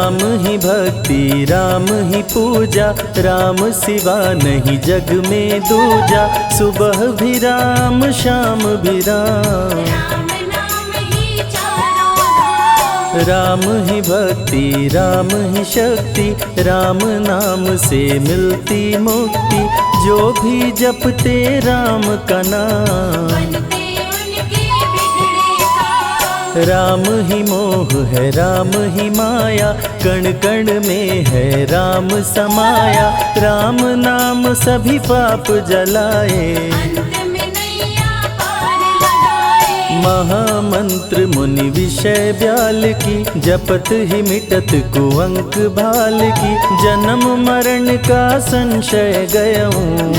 राम ही भक्ति राम ही पूजा, राम सिवा नहीं जग में दूजा। सुबह भी राम शाम भी राम, राम ही भक्ति राम ही शक्ति, राम नाम से मिलती मुक्ति। जो भी जपते राम का नाम, राम ही मोह है राम ही माया, कण कण में है राम समाया। राम नाम सभी पाप जलाए, महामंत्र मुनि विषय ब्याल की, जपत ही मिटत कुअंक भाल की। जन्म मरण का संशय गयऊं,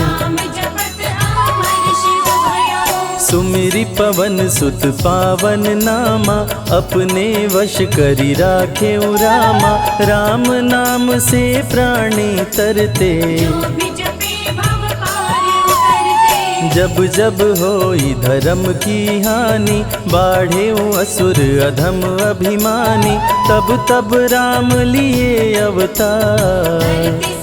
सुमिरि पवन सुत पावन नामा। अपने वश करी राखे रामा, राम नाम से प्राणी तरते। जब जब होई धर्म की हानि, बाढ़े असुर अधम अभिमानी। तब तब राम लिए अवतार,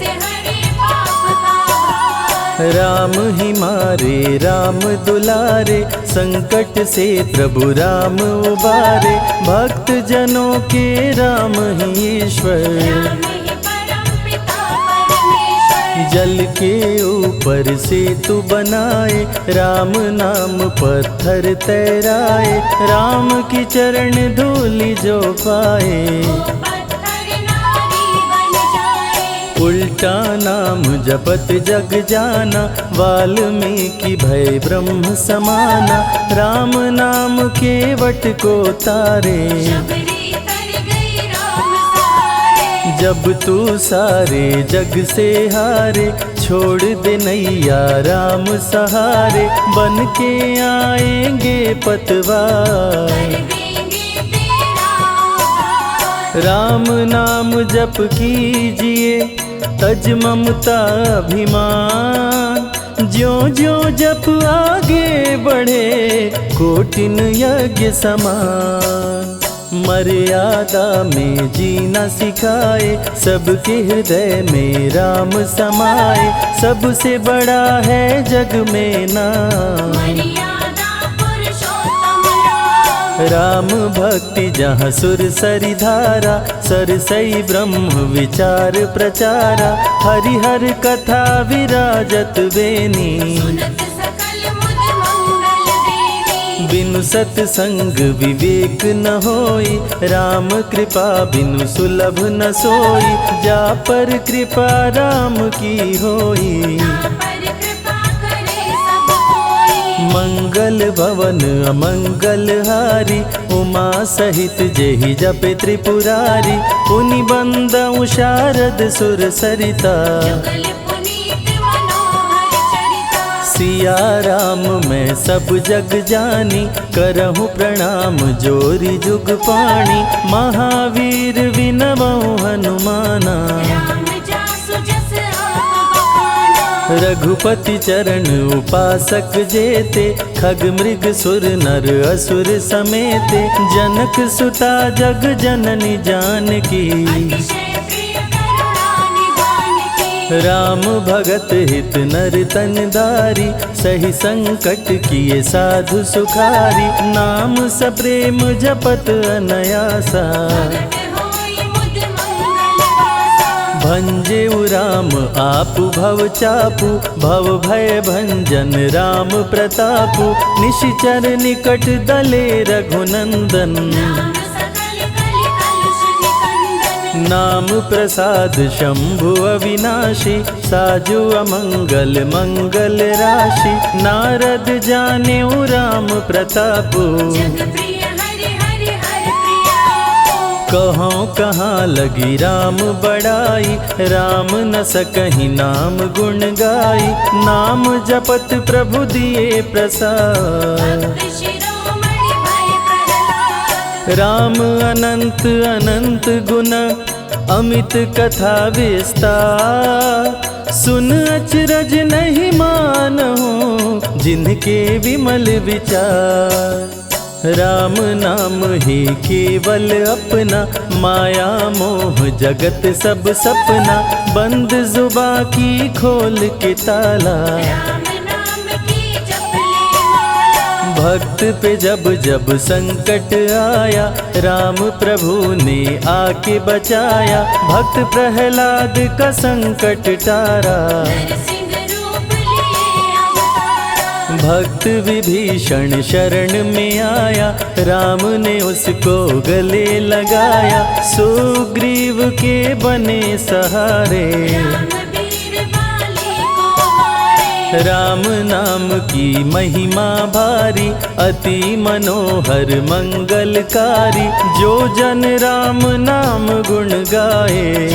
राम ही मारे राम दुलारे। संकट से प्रभु राम उबारे, भक्त जनों के राम ही ईश्वर। जल के ऊपर सेतु बनाए, राम नाम पत्थर तैराए। राम की चरण धूलि जो पाए, उल्टा नाम जपत जग जाना। वाल्मीकि भय ब्रह्म समाना, राम नाम के वट को तारे। जब तू सारे जग से हारे, छोड़ दे नैया राम सहारे। बन के आएंगे पतवार, राम नाम जप कीजिए तज ममता अभिमान। ज्यों ज्यों जप आगे बढ़े, कोटिन यज्ञ समान। मर्यादा में जीना सिखाए, सबके हृदय में राम समाए। सबसे बड़ा है जग में नाम, राम भक्ति जहाँ सुर सरि धारा। सरसई ब्रह्म विचार प्रचारा, हरिहर कथा विराजत बेनी। बिनु सत्संग विवेक न होई, राम कृपा बिनु सुलभ न सोई। जा पर कृपा राम की होई, मंगल भवन अमंगल हारी। उमा सहित जेहि जपे त्रिपुरारी, पुनि बंदउ शारद सुर सरिता। सिया राम मैं सब जग जानी, करहूँ प्रणाम जोरी जुग पाणी। महावीर विनमऊ हनुमाना, रघुपति चरण उपासक जेते। खग मृग सुर नर असुर समेते, जनक सुता जग जननी जानकी। राम भगत हित नर तन धारी, सही संकट किए साधु सुखारी। नाम सप्रेम जपत अनयासा, भंजेउ राम आपु भव चापु। भव भय भंजन राम प्रतापु, निशिचर निकट दले रघुनंदन। नाम प्रसाद शंभु अविनाशी, साजु अमंगल मंगल राशि। नारद जानेउ राम प्रतापु, कहाँ कहाँ लगी राम बड़ाई। राम न सकहि नाम गुण गाई, नाम जपत प्रभु दिए प्रसाद। राम अनंत अनंत गुण, अमित कथा विस्तार। सुन अचरज नहीं मानहु, जिनके विमल विचार। राम नाम ही केवल अपना, माया मोह जगत सब सपना, बंद जुबा की खोल के ताला। भक्त पे जब जब संकट आया, राम प्रभु ने आके बचाया, भक्त प्रहलाद का संकट टारा। भक्त विभीषण शरण में आया, राम ने उसको गले लगाया, सुग्रीव के बने सहारे। राम नाम की महिमा भारी, अति मनोहर मंगलकारी, जो जन राम नाम गुण गाए।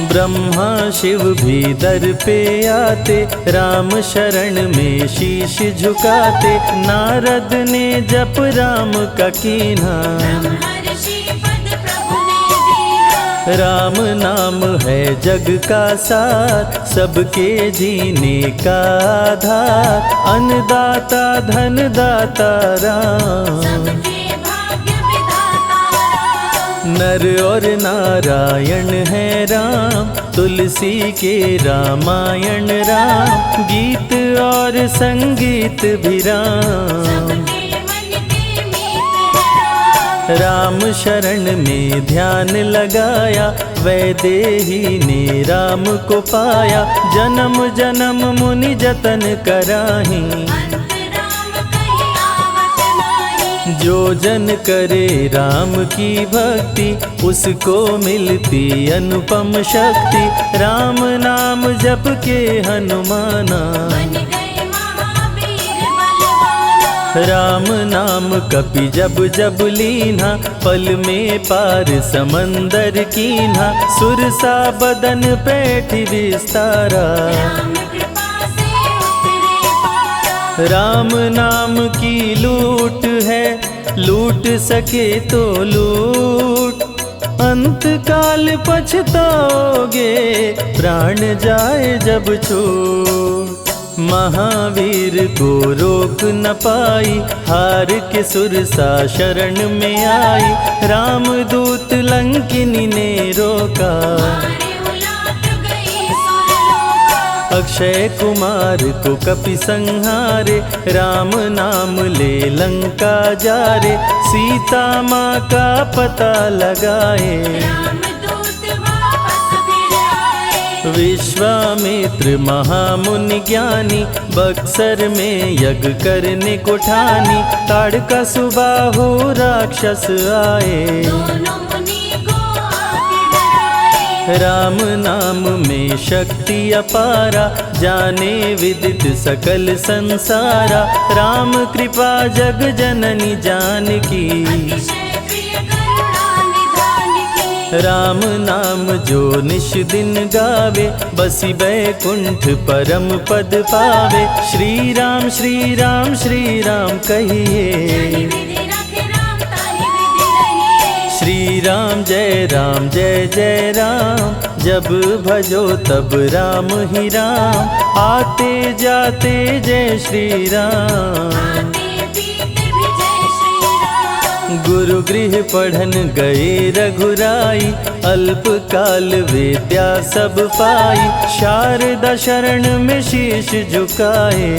ब्रह्मा शिव भी दर पे आते, राम शरण में शीश झुकाते, नारद ने जप राम का कीन्हा। राम नाम है जग का सार, सबके जीने का आधार, अन्नदाता धनदाता राम। नर और नारायण है राम, तुलसी के रामायण राम, गीत और संगीत भी राम। राम शरण में ध्यान लगाया, वैदेही ने राम को पाया, जन्म जन्म मुनि जतन कराही। जो जन करे राम की भक्ति, उसको मिलती अनुपम शक्ति, राम नाम जप के हनुमाना। राम नाम कपि जब जब लीन्हा, पल में पार समंदर कीन्हा, सुरसा बदन पैठ विस्तारा। राम नाम की लूट है, लूट सके तो लूट, अंत काल पछताओगे, प्राण जाए जब छूट। महावीर को रोक न पाई, हार के सुरसा शरण में आई, रामदूत लंकिनी ने रोका। अक्षय कुमार को कपि संहारे, राम नाम ले लंका जारे, सीता माँ का पता लगाए। विश्वामित्र महामुनि ज्ञानी, बक्सर में यज्ञ करने को ठानी, ताड़का सुबाहु राक्षस आए। राम नाम में शक्ति अपारा, जाने विदित सकल संसारा, राम कृपा जग जननी जानकी। राम नाम जो निश दिन गावे, बसी बैकुंठ परम पद पावे, श्री राम श्री राम श्री राम कहिए। श्री राम जय जय राम, जब भजो तब राम ही राम, आते जाते जय श्री राम। गुरु गृह पढ़न गए रघुराई, अल्प काल विद्या सब पाई, शारदा शरण में शीश झुकाए।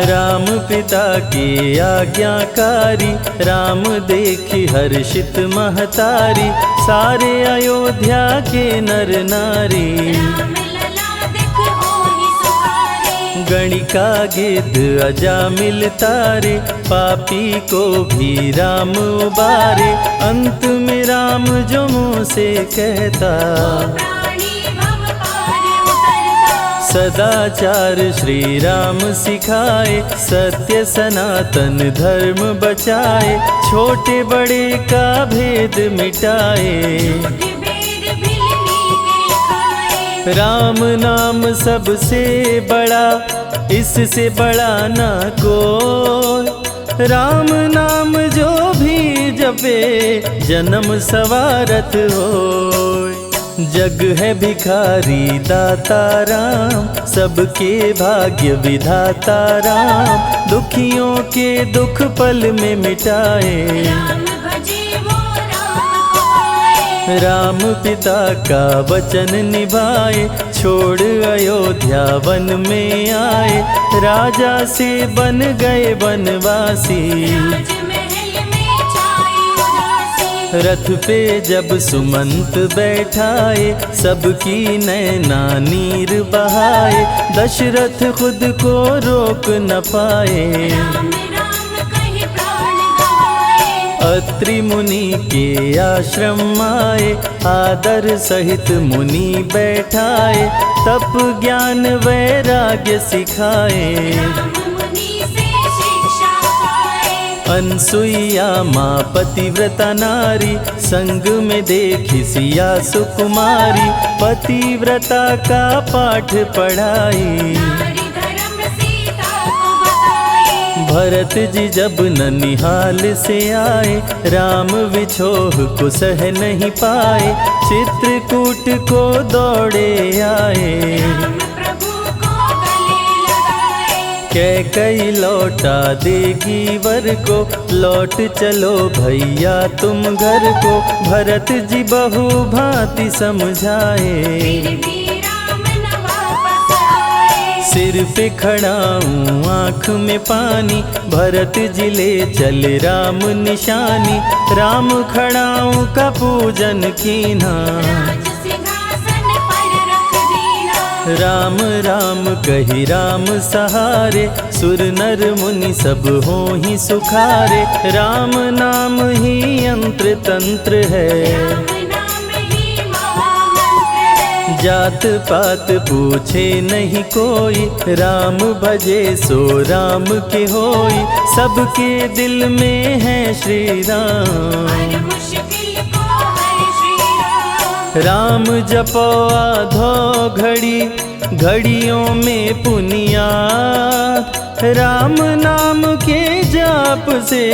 राम पिता की आज्ञाकारी, राम देखी हर्षित महतारी, सारे अयोध्या के नर नारी। गणिका गिद्ध अजामिल तारे, पापी को भी राम उबारे, अंत में राम जो मुँह से कहता। सदाचार श्री राम सिखाए, सत्य सनातन धर्म बचाए, छोटे बड़े का भेद मिटाए। राम नाम सबसे बड़ा, इससे बड़ा ना कोई, राम नाम जो भी जपे जन्म सवारत होय। जग है भिखारी दाता राम, सबके भाग्य विधाता राम, दुखियों के दुख पल में मिटाए। राम भजे वो राम को पाए। राम पिता का वचन निभाए, छोड़ अयोध्या वन में आए, राजा से बन गए वनवासी। राजमहल में छाई उदासी। रथ पे जब सुमंत बैठाए, सबकी नैना नीर बहाए, दशरथ खुद को रोक न पाए। राम राम कहे प्राण गवाए। अत्रि मुनि के आश्रम आए, आदर सहित मुनि बैठाए, तप ज्ञान वैराग्य सिखाए। राम मुनि से शिक्षा पाए। अनसुईया माँ पतिव्रता नारी, संग में देखी सिया सुकुमारी, पतिव्रता का पाठ पढ़ाई। नारी धर्म सीता को बताए। भरत जी जब ननिहाल से आए, राम विछोह को सह नहीं पाए, चित्रकूट को दौड़े आए। राम प्रभु को गले लगाए। कैकई लौटा देगी वर को, लौट चलो भैया तुम घर को, भरत जी बहु भांति समझाए। फिर भी राम न वापस आए। सिर पे खड़ाऊं आँख में पानी, भरत जी ले चले राम निशानी, राम खड़ाऊं का पूजन कीना। राज सिंहासन पर रख दीना। राम राम कही राम सहारे, सुर नर मुनि सब हो ही सुखारे, राम नाम ही यंत्र तंत्र है। राम नाम ही महामंत्र है। जात पात पूछे नहीं कोई, राम भजे सो राम के होई, सबके दिल में है श्री राम। हर मुश्किल को हर श्री राम। राम जपो आधो घड़ी, घड़ियों में पुनियाद, राम नाम के जाप से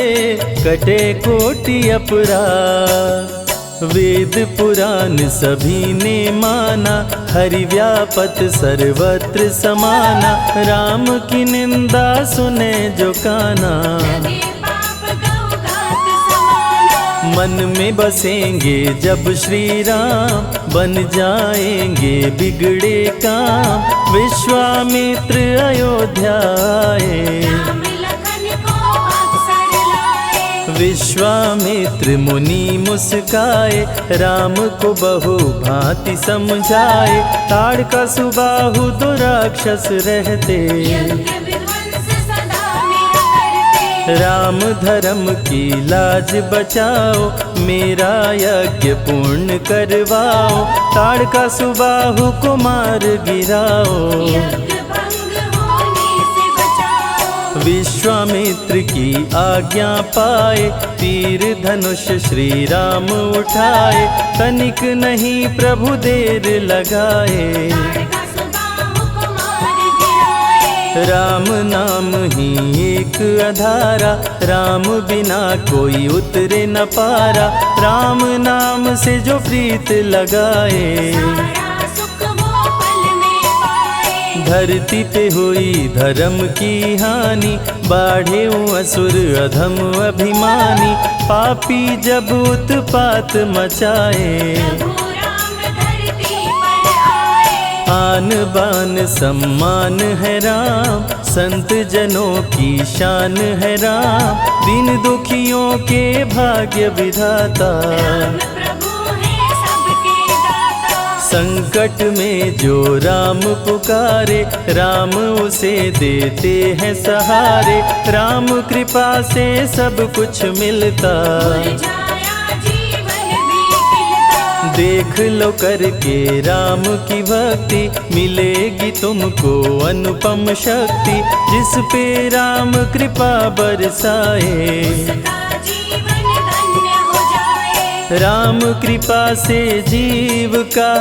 कटे कोटि अपराध। वेद पुराण सभी ने माना, हरि व्यापत सर्वत्र समाना, राम की निंदा सुने जो काना। लगे पाप गौ घात समाना। मन में बसेंगे जब श्री राम, बन जाएंगे बिगड़े काम, विश्वामित्र अयोध्या आए। राम लखन को अवसर लाए। विश्वामित्र मुनि मुस्काए, राम को बहु भांति समझाए, ताड़का सुबाहु दो राक्षस रहते, यज्ञ विध्वंस सदा मेरा करते। राम धर्म की लाज बचाओ, मेरा यज्ञ पूर्ण करवाओ, ताड़का सुबाहु को मार गिराओ। यज्ञ भंग होने से बचाओ। विश्वामित्र की आज्ञा पाए, तीर धनुष श्री राम उठाए, तनिक नहीं प्रभु देर लगाए। ताड़का सुबाहु को मार गिराए। राम नाम ही एक आधारा, राम बिना कोई उतरे न पारा, राम नाम से जो प्रीत लगाए। सारा सुख वो पल में पाए। धरती पे हुई धर्म की हानि, बाढ़े असुर अधम अभिमानी, पापी जब उत्पात मचाए। प्रभु राम धरती पर आए। आन बान सम्मान है राम, संत जनों की शान है राम, दीन दुखियों के भाग्य विधाता। राम प्रभु है सबके दाता। संकट में जो राम पुकारे, राम उसे देते हैं सहारे, राम कृपा से सब कुछ मिलता। मुरझाया जीवन भी खिलता। देख लो करके राम की भक्ति, मिलेगी तुमको अनुपम शक्ति, जिस पे राम कृपा बरसाए। उसका जीवन धन्य हो जाए। राम कृपा से जीव का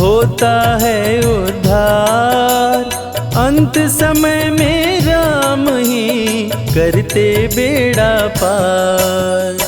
होता है उद्धार, अंत समय में राम ही करते बेड़ा पार।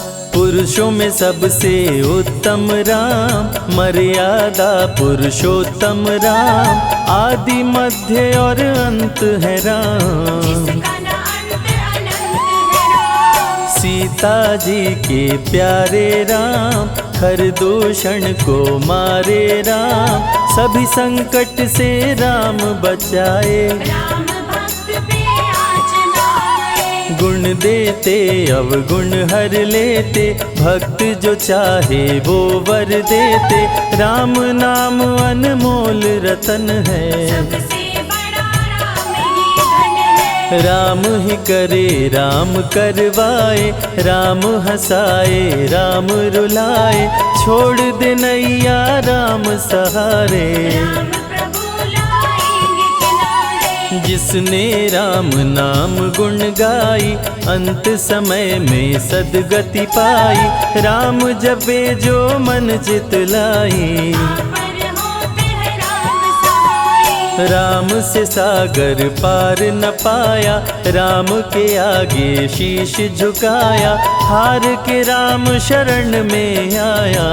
पुरुषों में सबसे उत्तम राम, मर्यादा पुरुषोत्तम राम, आदि मध्य और अंत है राम। जिसका न अंत अनंत है राम। सीता जी के प्यारे राम, खरदूषण को मारे राम, सभी संकट से राम बचाए। राम भक्त पे आँच न आए। गुण देते अवगुण हर लेते, भक्त जो चाहे वो वर देते। राम नाम अनमोल रतन है, सबसे बड़ा राम ही धन है। राम ही करे राम करवाए, राम हंसाए राम रुलाए, छोड़ दे नैया राम सहारे। राम प्रभु लाएंगे किनारे। जिसने राम नाम गुण गाई, अंत समय में सदगति पाई। राम जपे जो मन चित लाई, पर होते हैं राम सहाय। राम से सागर पार न पाया, राम के आगे शीश झुकाया। हार के राम शरण में आया,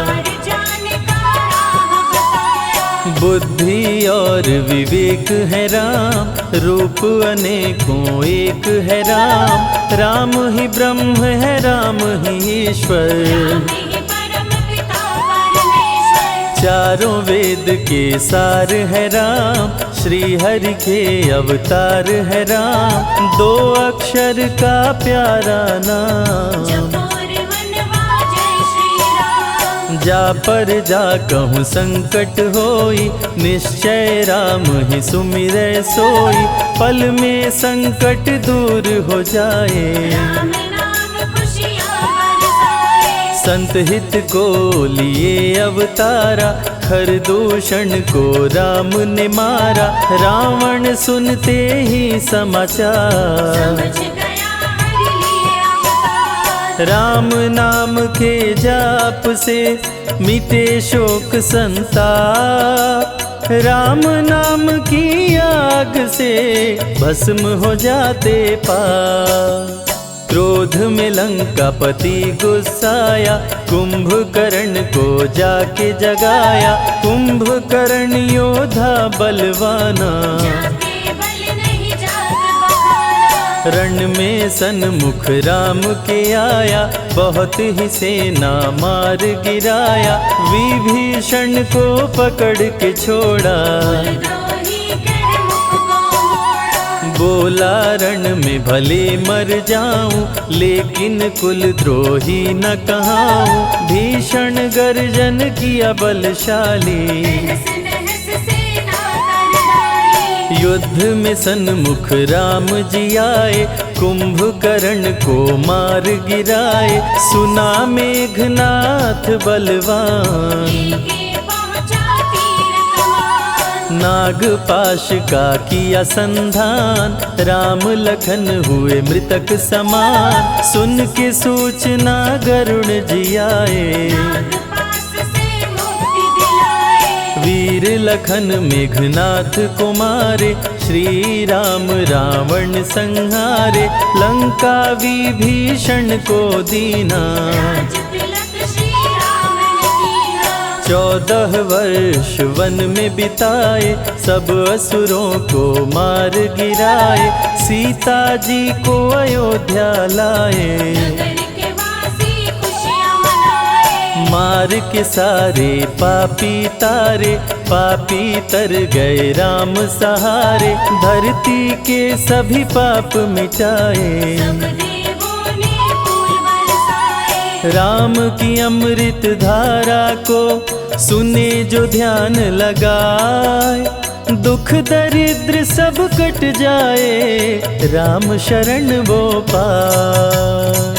हार जाने का राह बताया। बुद्धि और विवेक है राम, रूप अनेकों एक है राम। राम ही ब्रह्म है राम ही ईश्वर, राम ही परम पिता परमेश्वर। चारों वेद के सार है राम, श्री हरि के अवतार है राम। दो अक्षर का प्यारा नाम, जपोर वनवा जय श्री राम। जा पर जा कहूँ संकट होई, निश्चय राम ही सुमिरै सोई। पल में संकट दूर हो जाए, राम नाम खुशियाँ बरसाए। संत हित को लिए अवतारा, खरदूषण को राम ने मारा। रावण सुनते ही समाचार, समझ गया हरि लिए अवतार। राम नाम के जाप से मिटे शोक संताप। राम नाम की आग से भस्म हो जाते पाप। क्रोध में लंकापति गुस्साया, कुंभकर्ण को जाके जगाया। कुंभकर्ण योद्धा बलवाना, जाके बल नहीं जाग बहाना। रण में सन्मुख राम के आया, बहुत ही सेना मार गिराया। विभीषण को पकड़ के छोड़ा, द्रोही कह मुख को मोड़ा। बोला रण में भले मर जाऊं, लेकिन कुल द्रोही न कहाऊं। भीषण गर्जन किया बलशाली, तहस नहस सेना कर डाली। युद्ध में सन्मुख राम जी आए, कुंभकर्ण को मार गिराए। सुना मेघनाथ बलवान, लेके पहुँचा तीर कमान। नागपाश का किया संधान। राम लखन हुए मृतक समान, सुन के सूचना गरुण जी आए। नागपाश से मुक्ति दिलाए। वीर लखन मेघनाथ को मारे, श्री राम रावण संहारे। लंका विभीषण को दीना, राज तिलक श्री राम ने कीना। 14 वर्ष वन में बिताए, सब असुरों को मार गिराए। सीता जी को अयोध्या लाए, नगर के वासी खुशियाँ मनाए। मार के सारे पापी तारे। पापी तर गए राम सहारे, धरती के सभी पाप मिटाए। सब देवों ने फूल बरसाए। राम की अमृत धारा को सुने जो ध्यान लगाए, दुख दरिद्र सब कट जाए। राम शरण वो पाए।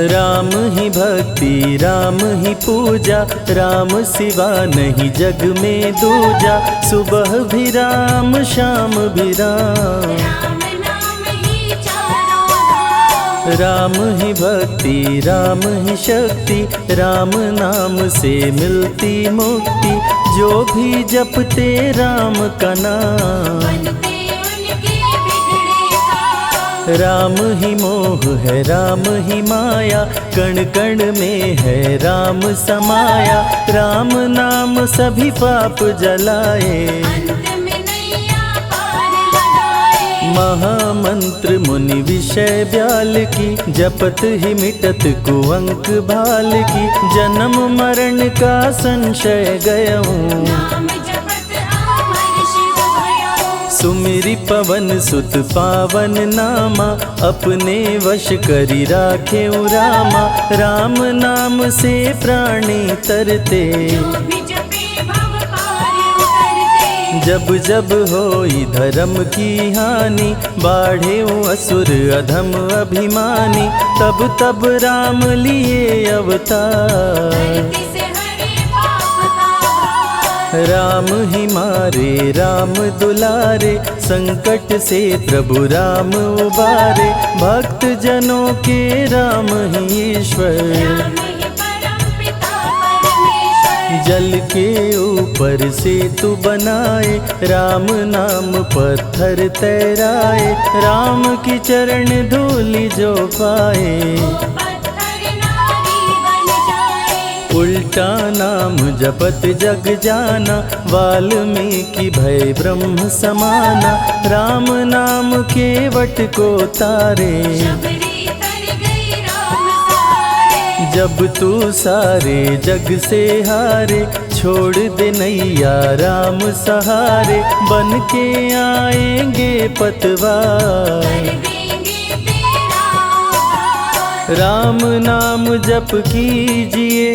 राम ही भक्ति राम ही पूजा, राम सिवा नहीं जग में दूजा। सुबह भी राम शाम भी राम, राम नाम ही चारों धाम। राम ही भक्ति, राम ही शक्ति, राम नाम से मिलती मुक्ति। जो भी जपते राम का नाम, बनते उनके बिगड़े काम। राम ही मोह है, राम ही माया, कण कण में है राम समाया। राम नाम सभी पाप जलाए, अंत में नैया पार लगाए। महामंत्र मुनि विषय ब्याल की, जपत ही मिटत कुअंक भाल की। जन्म मरण का संशय गयऊँ, नाम जपत अमर शिव भयऊ। सुमिरि पवन सुत पावन नामा, अपने वश करी राखे रामा। राम नाम से प्राणी तरते, जो भी जपे भव पार उतरते। जब जब होई धर्म की हानि, बाढ़े असुर अधम अभिमानी। तब तब राम लिए अवतार, धरती से हरे पाप का भार। राम ही मारे राम दुलारे, संकट से प्रभु राम उबारे। भक्त जनों के राम ही ईश्वर, राम ही परम पिता परमेश्वर। जल के ऊपर सेतु बनाए, राम नाम पत्थर तैराए। राम की चरण धूलि जो पाए, वो पत्थर नारी बन जाए। उल्टा नाम जपत जग जाना, वाल्मीकि भय ब्रह्म समाना। राम नाम के वट को तारे, शबरी तर गई राम सहारे। जब तू सारे जग से हारे, छोड़ दे नैया राम सहारे। बन के आएंगे पतवार, कर देंगे तेरा उद्धार। राम नाम जप कीजिए,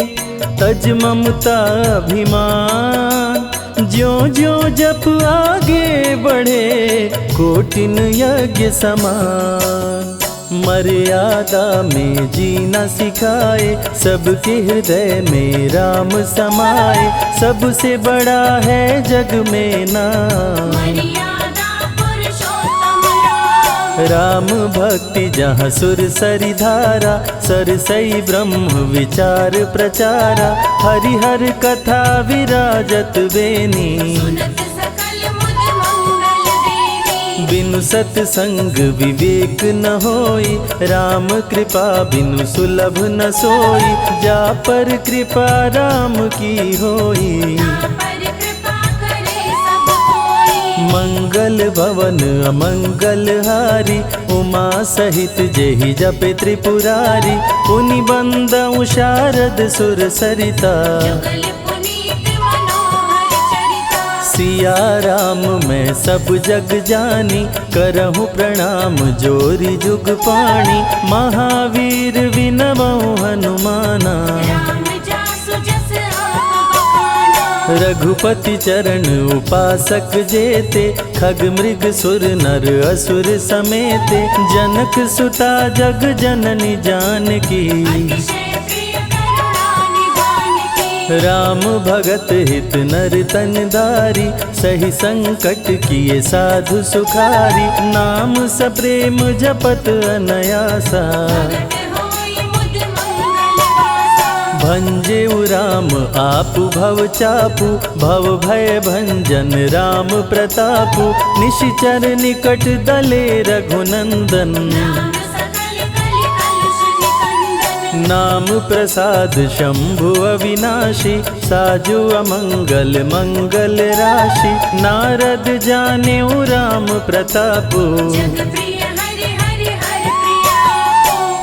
तज ममता अभिमान। ज्यों ज्यों जप आगे बढ़े, कोटिन यज्ञ समान। मर्यादा में जीना सिखाए, सबके हृदय में राम समाए। सबसे बड़ा है जग में नाम, मर्यादा पुरुषोत्तम राम। राम भक्ति जहाँ सुर सरि धारा, सरसई ब्रह्म विचार प्रचारा। हरिहर कथा विराजत बेनी, सुनत सकल मुद मंगल देनी। बिनु सत्संग विवेक न होई, राम कृपा बिनु सुलभ न सोई। जा पर कृपा राम की होई, पर कृपा करे सब कोई। मंगल भवन अमंगल हारी। उमा सहित जेहि जपे त्रिपुरारी, पुनि बंदउ शारद सुर सरिता। जुगल पुनीत मनोहर चरिता। सिया राम मैं सब जग जानी, करहु प्रणाम जोरी जुग पाणी। महावीर विनमउ हनुमाना, राम जासु जस आप बखाना। रघुपति चरण उपासक जेते। खग मृग सुर नर असुर समेते, जनक सुता जग जननी जानकी। अतिशय प्रिय करुणा निधान की। राम भगत हित नर तन धारी, सही संकट किए साधु सुखारी। नाम सप्रेम जपत अनयासा, प्रगट होई मुद मंगल वासा। भंजेउ राम आपु भव चापु। भव भय भंजन राम प्रतापु। निशिचर निकट दले रघुनंदन, नाम सकल कल कलुष निकंदन। नाम प्रसाद शंभु अविनाशी। साजु अमंगल मंगल राशि, नारद जानेउ राम प्रतापु। जग प्रिय हरि हरि हर प्रिया।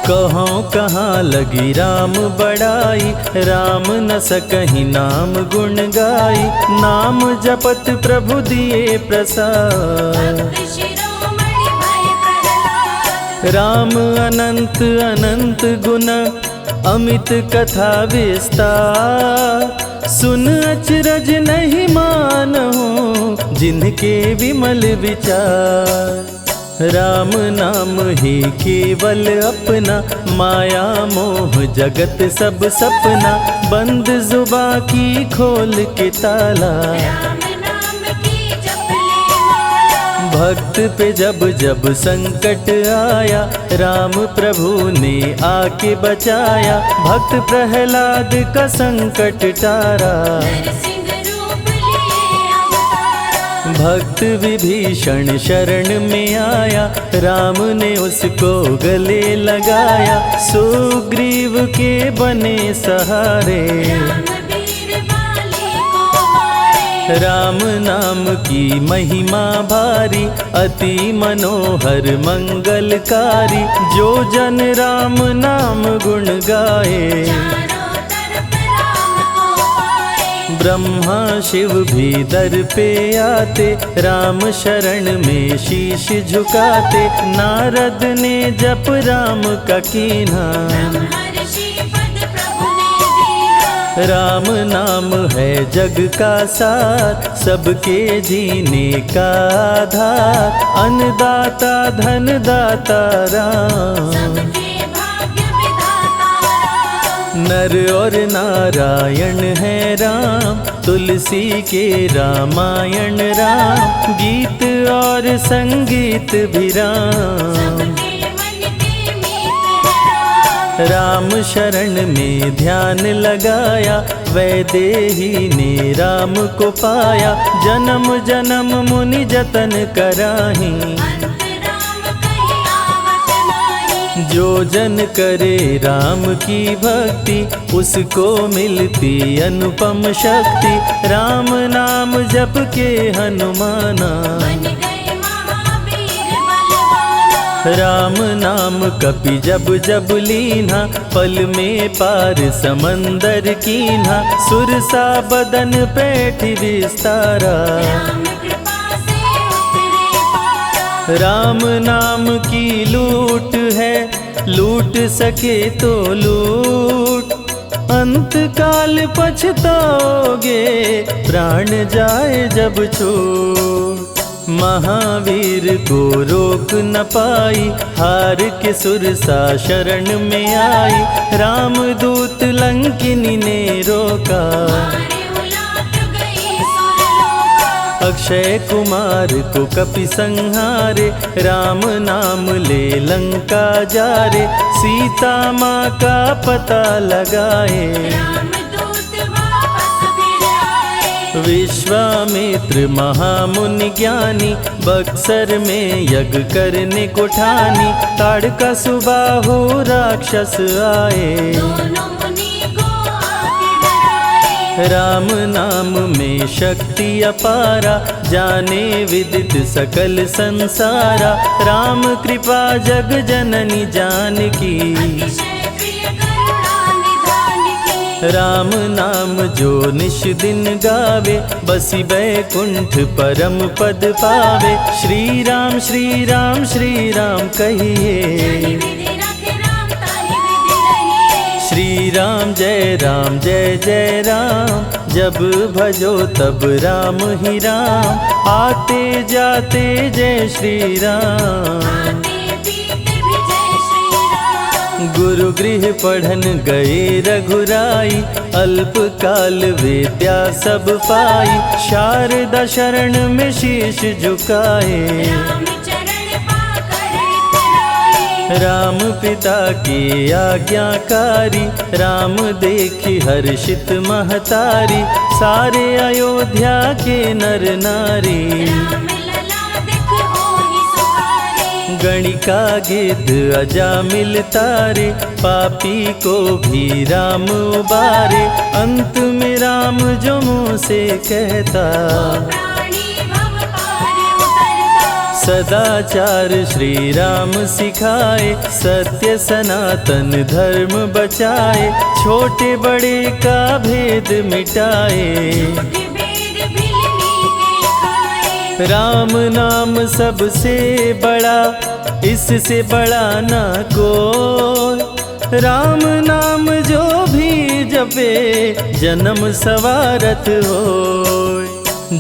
कहाँ कहाँ लगी राम बड़ाई, राम न सकहि नाम गुण गाई। नाम जपत प्रभु दिए प्रसाद, भक्त शिरोमणि भय प्रहलाद। राम अनंत अनंत गुण, अमित कथा विस्तार। सुन अचरज नहीं मानहु, जिनके विमल विचार। राम नाम ही केवल अपना, माया मोह जगत सब सपना। बंद जुबा की खोल के ताला, राम नाम की जप ले माला। भक्त पे जब जब संकट आया, राम प्रभु ने आके बचाया। भक्त प्रहलाद का संकट टारा, नरसिंह रूप लिए अवतारा। भक्त विभीषण शरण में आया, राम ने उसको गले लगाया। सुग्रीव के बने सहारे, रामवीर वाले को मारे। राम नाम की महिमा भारी, अति मनोहर मंगलकारी। जो जन राम नाम गुण गाए, चारों तरफ राम को पाए। ब्रह्मा शिव भी दर पे आते, राम शरण में शीश झुकाते। नारद ने जप राम का कीन्हा, ब्रह्मर्षि पद प्रभु ने दीना। राम नाम है जग का सार, सबके जीने का आधार। अन्नदाता धनदाता राम, सबके भाग्य विधाता राम। नर और नारायण है राम, तुलसी के रामायण राम। गीत और संगीत भी राम, सबके मन के मीत है राम। राम शरण में ध्यान लगाया, वैदेही ने राम को पाया। जन्म जन्म मुनि जतन कराही, अंत राम कहीं आवत नाही। जो जन करे राम की भक्ति, उसको मिलती अनुपम शक्ति। राम नाम जप के हनुमाना, बन गए महावीर बलवाना। राम नाम कपि जब जब लीन्हा, पल में पार समंदर कीन्हा। सुरसा बदन पैठ विस्तारा, राम कृपा से उतरे पारा। राम नाम की लूट है, लूट सके तो लूट। अंत काल पछताओगे, प्राण जाए जब छूट। महावीर को रोक न पाई, हार के सुरसा शरण में आई। रामदूत लंकिनी ने रोका, मारे उलाट गई सुरलोका। अक्षय कुमार को कपि संहारे। राम नाम ले लंका जारे, सीता माँ का पता लगाए। रामदूत वापस फिर आए। विश्वामित्र महामुनि ज्ञानी, बक्सर में यज्ञ करने को ठानी। ताड़का सुबाहु राक्षस आए, दोनों मुनि को आके डराए। राम नाम में शक्ति अपारा, जाने विदित सकल संसारा। राम कृपा जग जननी जानकी, अतिशय प्रिय करुणा निधान की। राम नाम जो निश दिन गावे, बसी बैकुंठ परम पद पावे। श्री राम श्री राम श्री राम कहिए, जाहि विधि रखे राम ताहि विधि रहिए। श्री राम जय जय राम। जब भजो तब राम ही राम, आते जाते जय श्री राम। आते पीते भी जय श्री राम। गुरु गृह पढ़न गए रघुराई, अल्प काल विद्या सब पाई। शारदा शरण में शीश झुकाए, राम चरण पाकर इतराए। राम पिता की आज्ञाकारी। राम देखी हर्षित महतारी, सारे अयोध्या के नर नारी। राम लला दिख होहि सुखारे। गणिका गिद्ध अजामिल तारे, पापी को भी राम उबारे। अंत में राम जो मुँह से कहता, प्राणी भव पार उतरता। सदाचार श्री राम सिखाए। सत्य सनातन धर्म बचाए, छोटे बड़े का भेद मिटाए। भेद भिलनी के खाए। राम नाम सबसे बड़ा, इससे बड़ा ना कोई। राम नाम जो भी जपे, जन्म सवारत होय।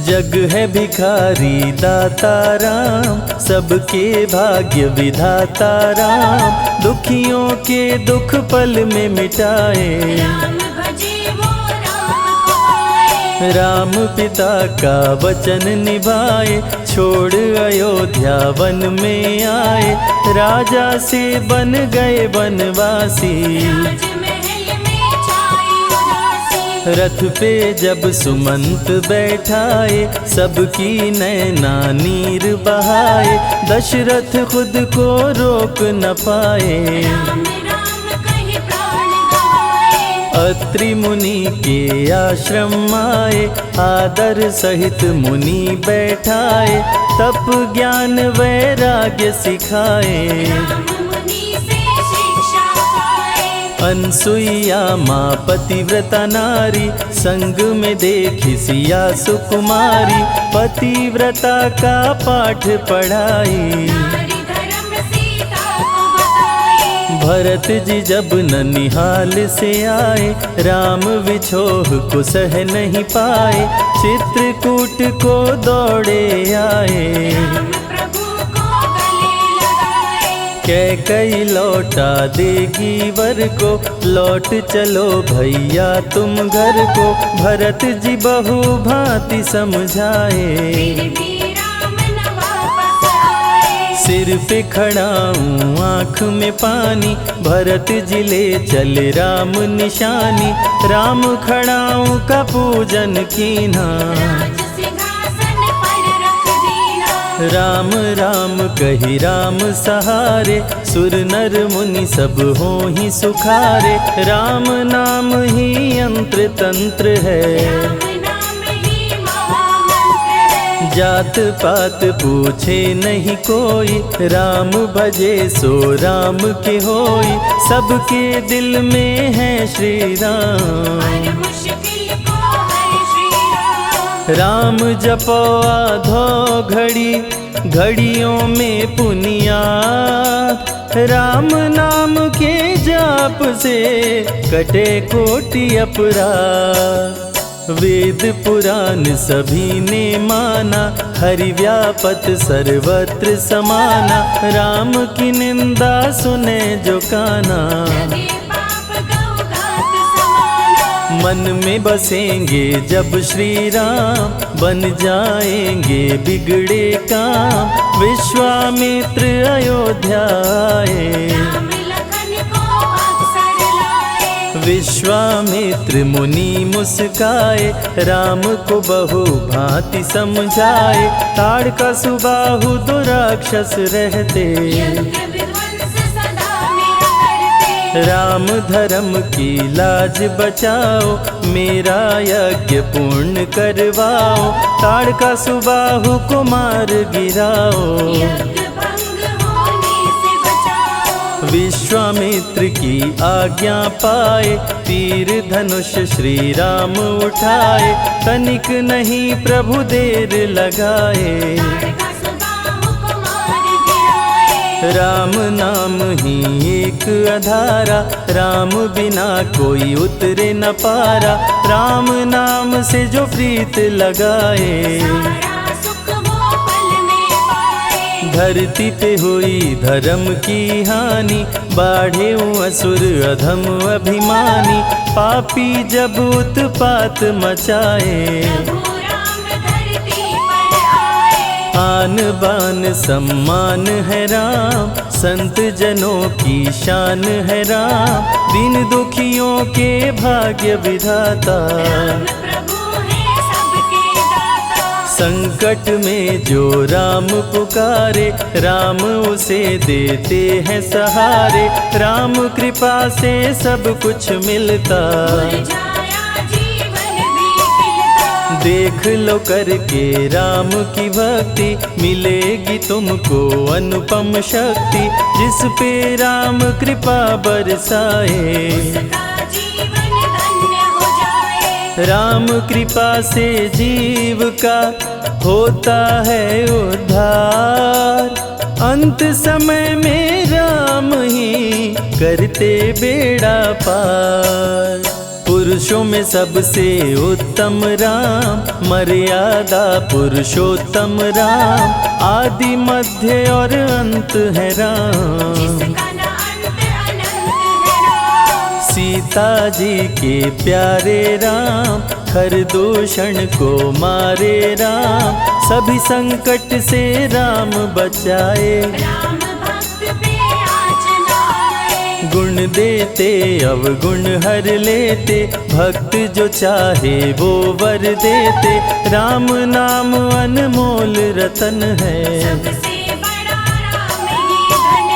जग है भिखारी दाता राम, सबके भाग्य विधाता राम। दुखियों के दुख पल में मिटाए, राम भजे वो राम को पाए। राम पिता का वचन निभाए, छोड़ अयोध्या वन में आए, राजा से बन गए वनवासी। राजमहल में छाई उदासी, रथ पे जब सुमंत बैठाए, सबकी नैना नीर बहाए, दशरथ खुद को रोक न पाए। राम राम कहि प्राण गवाए, अत्रि मुनि के आश्रम आए, आदर सहित मुनि बैठाए, तप ज्ञान वैराग्य सिखाए। राम मुनि से शिक्षा पाए, अनसुईया माँ पतिव्रता नारी, संग में देखी सिया सुकुमारी, पतिव्रता का पाठ पढ़ाई। नारी धर्म सीता को बताए, भरत जी जब ननिहाल से आए, राम विछोह को सह नहीं पाए, चित्रकूट को दौड़े आए। राम प्रभु को गले लगाए, कैकई लौटा देगी वर को, लौट चलो भैया तुम घर को, भरत जी बहु भांति समझाए। फिर भी राम न वापस आए, सिर पे खड़ाऊं आँख में पानी, भरत जी ले चले राम निशानी, राम खड़ाऊं का पूजन कीना। राज सिंहासन पर रख दीना, राम राम कही राम सहारे, सुर नर मुनि सब हो ही सुखारे, राम नाम ही यंत्र तंत्र है। राम नाम ही महामंत्र है, जात पात पूछे नहीं कोई, राम भजे सो राम के होई, सबके दिल में है श्री राम। हर मुश्किल को हर श्री राम, राम जपो आधो घड़ी, घड़ियों में पुनियाद, राम नाम के जाप से कटे कोटि अपराध। वेद पुराण सभी ने माना, हरि व्यापत सर्वत्र समाना, राम की निंदा सुने जो काना। लगे पाप गौ घात समाना, मन में बसेंगे जब श्री राम, बन जाएंगे बिगड़े काम, विश्वामित्र अयोध्या आए। राम लखन को अवसर लाए, विश्वामित्र मुनि मुस्काए, राम को बहु भांति समझाए, ताड़का सुबाहु दो राक्षस रहते, यज्ञ विध्वंस सदा मेरा करते। राम धर्म की लाज बचाओ, मेरा यज्ञ पूर्ण करवाओ, ताड़का सुबाहु को मार गिराओ। यज्ञ भंग होने से बचाओ, विश्वामित्र की आज्ञा पाए, तीर धनुष श्री राम उठाए, तनिक नहीं प्रभु देर लगाए। ताड़का सुबाहु को मार गिराए, राम नाम ही एक आधारा, राम बिना कोई उतरे न पारा, राम नाम से जो प्रीत लगाए। सारा सुख वो पल में पाए, धरती पे हुई धर्म की हानि, बाढ़े असुर अधम अभिमानी, पापी जब उत्पात मचाए। प्रभु राम धरती पर आए, आन बान सम्मान है राम, संत जनों की शान है राम, दीन दुखियों के भाग्य विधाता। राम प्रभु है सबके दाता, संकट में जो राम पुकारे, राम उसे देते हैं सहारे, राम कृपा से सब कुछ मिलता। मुरझाया जीवन भी खिलता, देख लो करके राम की भक्ति, मिलेगी तुमको अनुपम शक्ति, जिस पे राम कृपा बरसाए। उसका जीवन धन्य हो जाए, राम कृपा से जीव का होता है उद्धार, अंत समय में राम ही करते बेड़ा पार। पुरुषों में सबसे उत्तम राम, मर्यादा पुरुषोत्तम राम, आदि मध्य और अंत है राम। जिसका न अंत अनंत है राम, सीता जी के प्यारे राम, खरदूषण को मारे राम, सभी संकट से राम बचाए। राम भक्त पे आँच लाए। गुण देते अवगुण हर लेते, भक्त जो चाहे वो वर देते। राम नाम अनमोल रतन है, सबसे बड़ा राम ही धन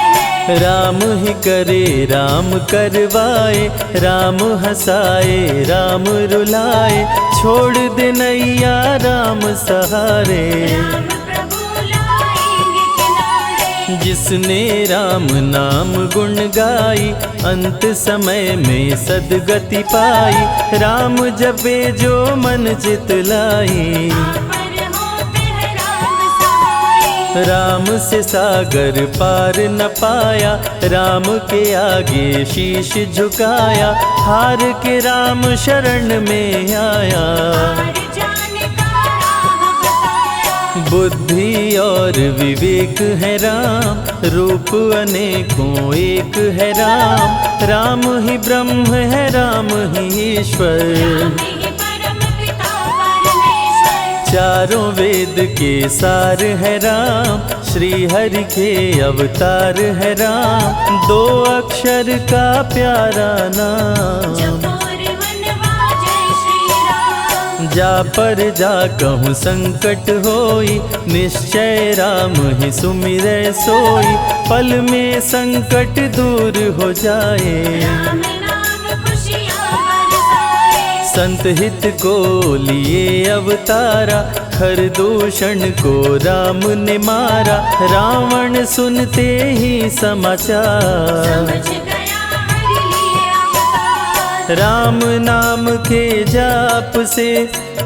है। राम ही करे राम करवाए, राम हंसाए राम रुलाए। छोड़ दे नैया राम सहारे, राम प्रभु लाएंगे किनारे। जिसने राम नाम गुण गाई, अंत समय में सदगति पाई। राम जपे जो मन चित लाई, पर होते हैं राम सहाय। राम से सागर पार न पाया। राम के आगे शीश झुकाया, हार के राम शरण में आया। हार जाने का राह बताया। बुद्धि और विवेक है राम, रूप अनेकों एक है राम। राम ही ब्रह्म है राम ही ईश्वर, राम ही परम पिता परमेश्वर। चारों वेद के सार है राम, श्री हरि के अवतार है राम। दो अक्षर का प्यारा नाम, जपोर वनवा जय श्री राम। जा पर जा कहूँ संकट होई, निश्चय राम ही सुमिरै सोई। पल में संकट दूर हो जाए, राम नाम खुशियाँ बरसाए। संत हित को लिए अवतारा। खरदूषण को राम ने मारा, रावण सुनते ही समाचार। समझ गया हरि लिए अवतार। राम नाम के जाप से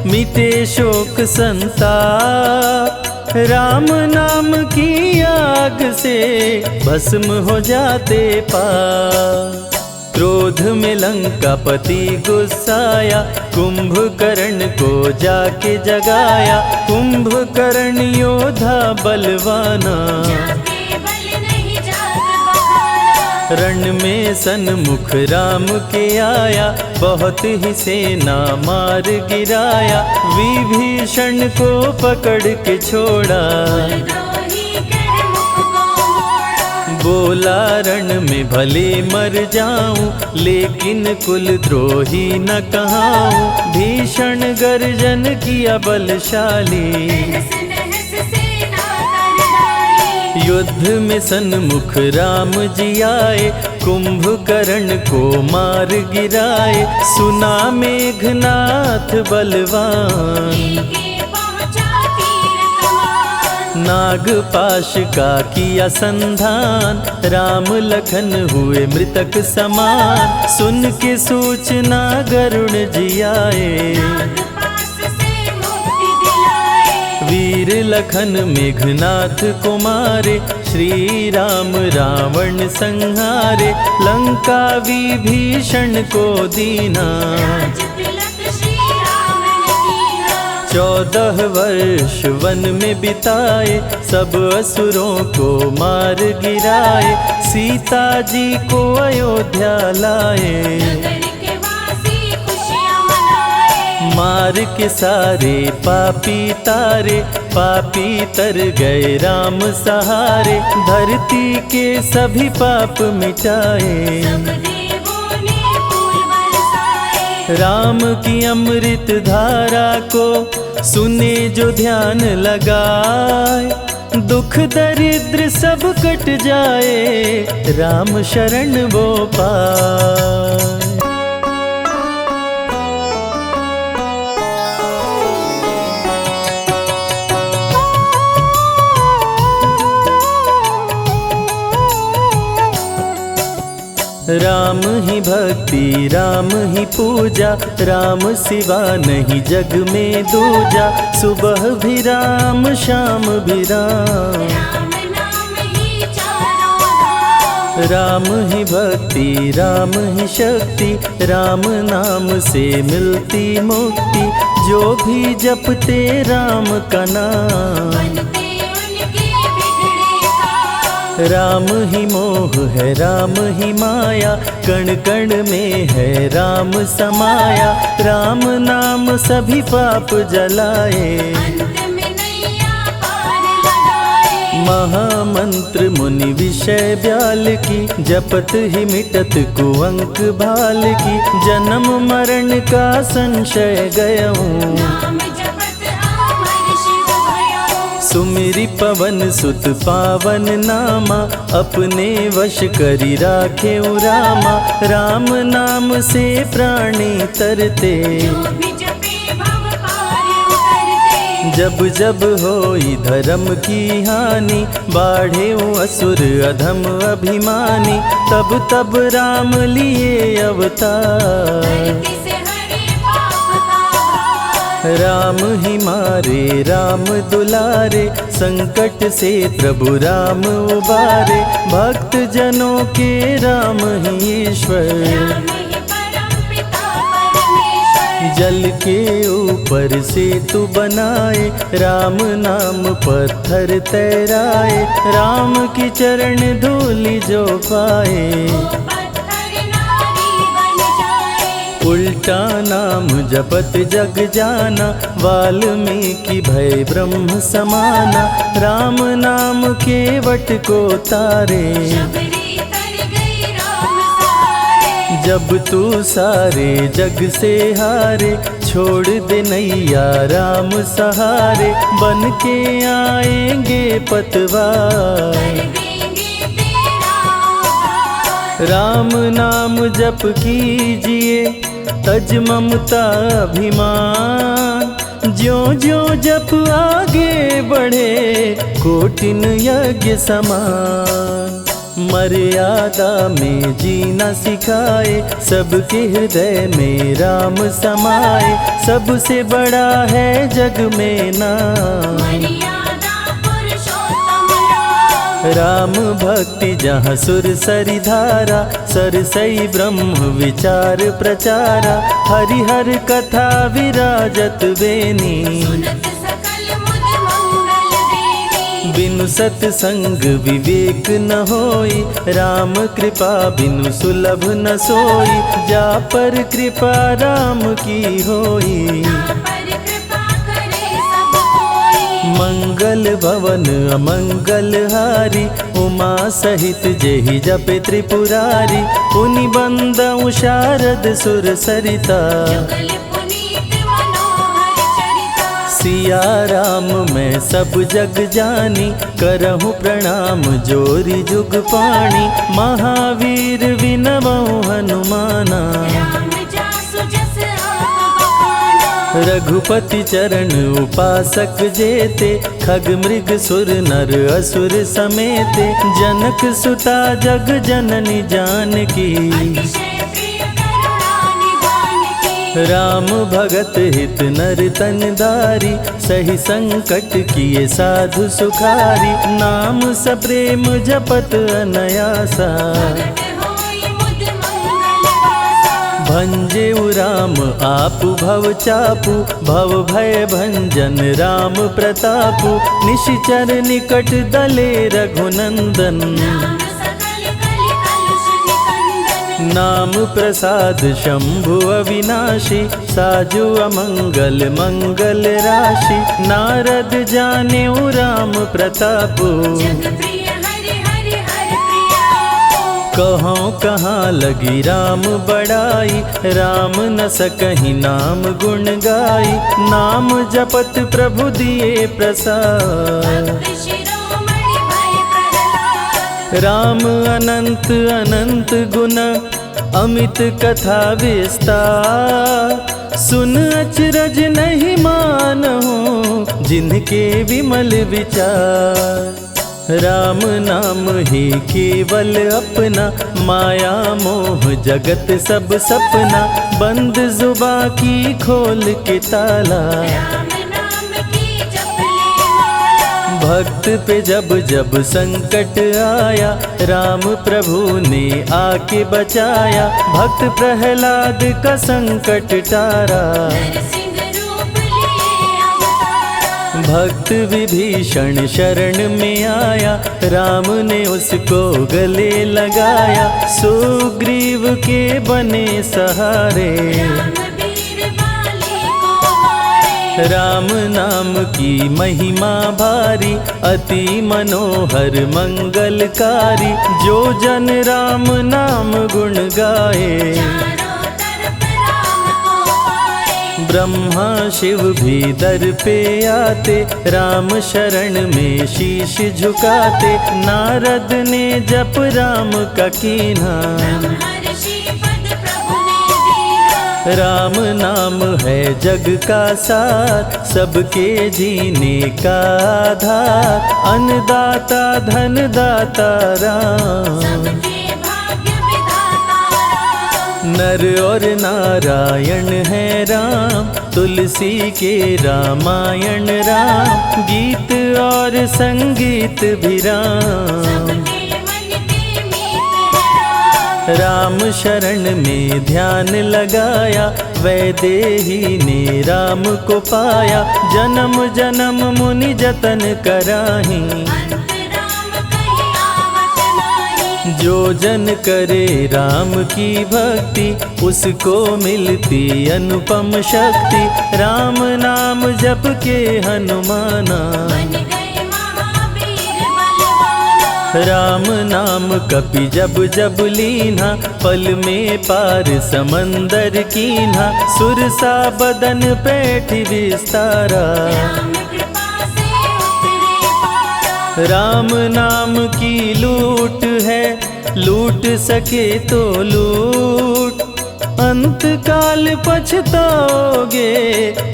मिटे शोक संताप, राम नाम की आग से भस्म हो जाते पाप। क्रोध में लंकापति गुस्साया, कुंभकर्ण को जाके जगाया। कुंभकर्ण योद्धा बलवाना, जाके बल नहीं जाग बहाना। रण में सन्मुख राम के आया, बहुत ही सेना मार गिराया। विभीषण को पकड़ के छोड़ा, द्रोही कर मुख को मोड़ा। बोला रण में भले मर जाऊं, लेकिन कुल द्रोही न कहाऊं। भीषण गर्जन किया बलशाली, तहस नहस सेना कर डाली। युद्ध में सन्मुख राम जी आए, कुंभकर्ण को मार गिराए। सुना मेघनाथ बलवान, लेके पहुँचा तीर कमान। नागपाश का किया संधान, राम लखन हुए मृतक समान। सुन के सूचना गरुण जी आए, नागपाश से मुक्ति दिलाए। वीर लखन मेघनाथ को मारे। श्री राम रावण संहारे, लंका विभीषण को दीना। राज तिलक श्री राम ने कीना। 14 वर्ष वन में बिताए, सब असुरों को मार गिराए। सीता जी को अयोध्या लाए, नगर के वासी खुशियाँ मनाए। मार के सारे पापी तारे। पापी तर गए राम सहारे, धरती के सभी पाप मिटाए। सब देवों ने फूल बरसाए। राम की अमृत धारा को सुने जो ध्यान लगाए, दुख दरिद्र सब कट जाए, राम शरण वो पाए। राम ही भक्ति राम ही पूजा, राम सिवा नहीं जग में दूजा। सुबह भी राम शाम भी राम, राम नाम ही चारों धाम। राम ही भक्ति राम ही शक्ति, राम नाम से मिलती मुक्ति। जो भी जपते राम का नाम, बनते उनके बिगड़े काम। राम ही मोह है राम ही माया, कण कण में है राम समाया। राम नाम सभी पाप जलाए, अंत में नैया पार लगाए। महामंत्र मुनि विषय ब्याल की, जपत ही मिटत कुअंक भाल की। जन्म मरण का संशय गयऊँ, नाम जपत अमर शिव भयऊ। सुमिरि पवन सुत पावन नामा, अपने वश करी राखे रामा। राम नाम से प्राणी तरते, जो भी जपे भव पार उतरते। जब जब होई धर्म की हानि, बाढ़े असुर अधम अभिमानी। तब तब राम लिए अवतार, धरती से हरे पाप का भार। राम ही मारे राम दुलारे, संकट से प्रभु राम उबारे। भक्त जनों के राम ही ईश्वर, राम ही परम पिता परमेश्वर। जल के ऊपर सेतु बनाए, राम नाम पत्थर तैराए। राम की चरण धूलि जो पाए, वो पत्थर नारी बन जाए। उल्टा नाम जपत जग जाना, वाल्मीकि भय ब्रह्म समाना। राम नाम के वट को तारे, शबरी तर गई राम सहारे। जब तू सारे जग से हारे, छोड़ दे नैया राम सहारे। बन के आएंगे पतवार, कर देंगे तेरा उद्धार। राम नाम जप कीजिए, तज ममता अभिमान। ज्यों ज्यों जप आगे बढ़े, कोटिन यज्ञ समान। मर्यादा में जीना सिखाए, सबके हृदय में राम समाए। सबसे बड़ा है जग में नाम, मर्यादा पुरुषोत्तम राम। राम भक्ति जहाँ सुर सरि धारा, सरसई ब्रह्म विचार प्रचारा। हरिहर कथा विराजत बेनी, सुनत सकल मुद मंगल देनी। बिनु सत्संग विवेक न होई, राम कृपा बिनु सुलभ न सोई। जा पर कृपा राम की होई, पर कृपा करे सब कोई। मंगल भवन अमंगल हारी। उमा सहित जेहि जपे त्रिपुरारी, पुनि बंदउ शारद सुर सरिता। जुगल पुनीत मनोहर चरिता। सिया राम मैं सब जग जानी, करहु प्रणाम जोरी जुग पाणी। महावीर विनमउ हनुमाना, राम जासु जस आप बखाना। रघुपति चरण उपासक जेते। खग मृग सुर नर असुर समेते, जनक सुता जग जननी जानकी। अतिशय प्रिय करुणा निधान की। राम भगत हित नर तन धारी, सही संकट किए साधु सुखारी। नाम सप्रेम जपत अनयासा, प्रगट होई मुद मंगल वासा। भंजेउ राम आपु भव चापु। भव भय भंजन राम प्रतापु। निशिचर निकट दले रघुनंदन, नाम सकल कल कलुष निकंदन। नाम प्रसाद शंभु अविनाशी। साजु अमंगल मंगल राशि, नारद जानेउ राम प्रतापु। जग प्रिय हरि हरि हर प्रिया। कहाँ कहाँ लगी राम बड़ाई, राम न सकहि नाम गुण गाई। नाम जपत प्रभु दिए प्रसाद, भक्त शिरोमणि भय प्रहलाद। राम अनंत अनंत गुण, अमित कथा विस्तार। सुन अचरज नहीं मानहु, जिनके विमल विचार। राम नाम ही केवल अपना, माया मोह जगत सब सपना। बंद जुबा की खोल के ताला, राम नाम की जप ले माला। भक्त पे जब जब संकट आया, राम प्रभु ने आके बचाया। भक्त प्रहलाद का संकट टारा, नरसिंह रूप लिए अवतारा। भक्त विभीषण शरण में आया, राम ने उसको गले लगाया। सुग्रीव के बने सहारे, रामवीर वाले को मारे। राम नाम की महिमा भारी, अति मनोहर मंगलकारी। जो जन राम नाम गुण गाए, चारों तरफ राम को पाए। ब्रह्मा शिव भी दर पे आते, राम शरण में शीश झुकाते। नारद ने जप राम का कीन्हा, ब्रह्मर्षि पद प्रभु ने दीना। राम नाम है जग का सार, सबके जीने का आधार। अन्नदाता धनदाता राम, सबके भाग्य विधाता राम। नर और नारायण है राम, तुलसी के रामायण राम। गीत और संगीत भी राम, सबके मन के मीत है राम। राम शरण में ध्यान लगाया, वैदेही ने राम को पाया। जन्म जन्म मुनि जतन कराही, अंत राम कहीं आवत नाही। जो जन करे राम की भक्ति, उसको मिलती अनुपम शक्ति। राम नाम जप के हनुमाना, बन गए महावीर बलवाना। राम नाम कपि जब जब लीन्हा, पल में पार समंदर कीन्हा। सुरसा बदन पैठ विस्तारा, राम कृपा से उतरे पारा। राम नाम की लूट है, लूट सके तो लूट। अंत काल पछताओगे,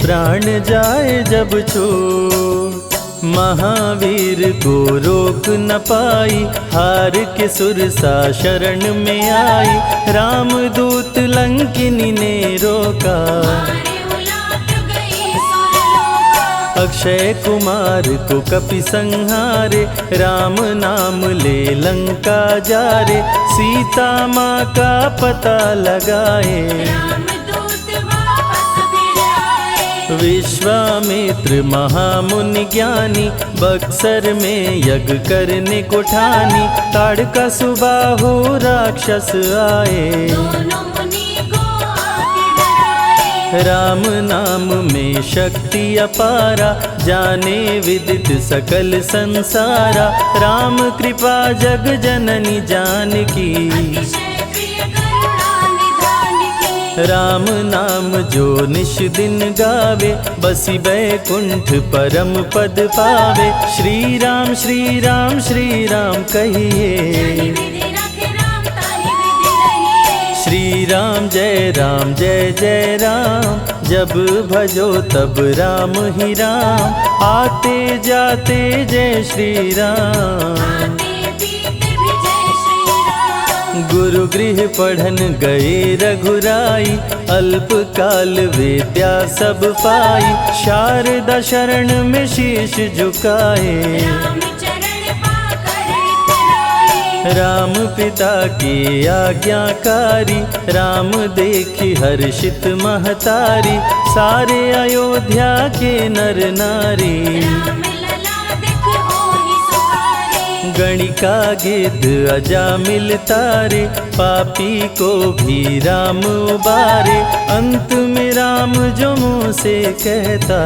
प्राण जाए जब छूट। महावीर को रोक न पाई, हार के सुरसा शरण में आई। रामदूत लंकिनी ने रोका, मारे उलाट गई सुरलोका। अक्षय कुमार को कपि संहारे। राम नाम ले लंका जारे, सीता माँ का पता लगाए। रामदूत वापस फिर आए। विश्वामित्र महामुनि ज्ञानी, बक्सर में यज्ञ करने को ठानी। ताड़का सुबाहु राक्षस आए, दोनों मुनि को आके डराए। राम नाम में शक्ति अपारा, जाने विदित सकल संसारा। राम कृपा जग जननी जानकी, अतिशय प्रिय करुणा निधान की। राम नाम जो निश दिन गावे, बसी बैकुंठ परम पद पावे। श्री राम श्री राम श्री राम कहिए, जाहि विधि रखे राम ताहि विधि रहिए। श्री राम जय जय राम। जब भजो तब राम ही राम, आते जाते जय श्री राम। आते पीते भी जय श्री राम। गुरु गृह पढ़न गए रघुराई, अल्प काल विद्या सब पाई। शारदा शरण में शीश झुकाए, राम चरण पाकर इतराए। राम पिता की आज्ञाकारी। राम देखी हर्षित महतारी, सारे अयोध्या के नर नारी। राम लला दिख होहि सुखारे। गणिका गिद्ध अजामिल तारे, पापी को भी राम उबारे। अंत में राम जो मुँह से कहता,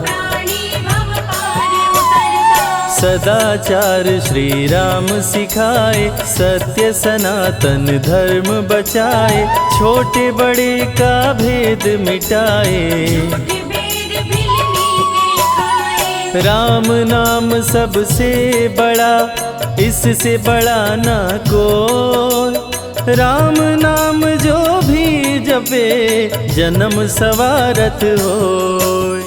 प्राणी भव पार उतरता। सदाचार श्री राम सिखाए। सत्य सनातन धर्म बचाए, छोटे बड़े का भेद मिटाए। झूठ भेद भिलनी के खाए। राम नाम सबसे बड़ा, इससे बड़ा ना कोई। राम नाम जो भी जपे, जन्म सवारत होय।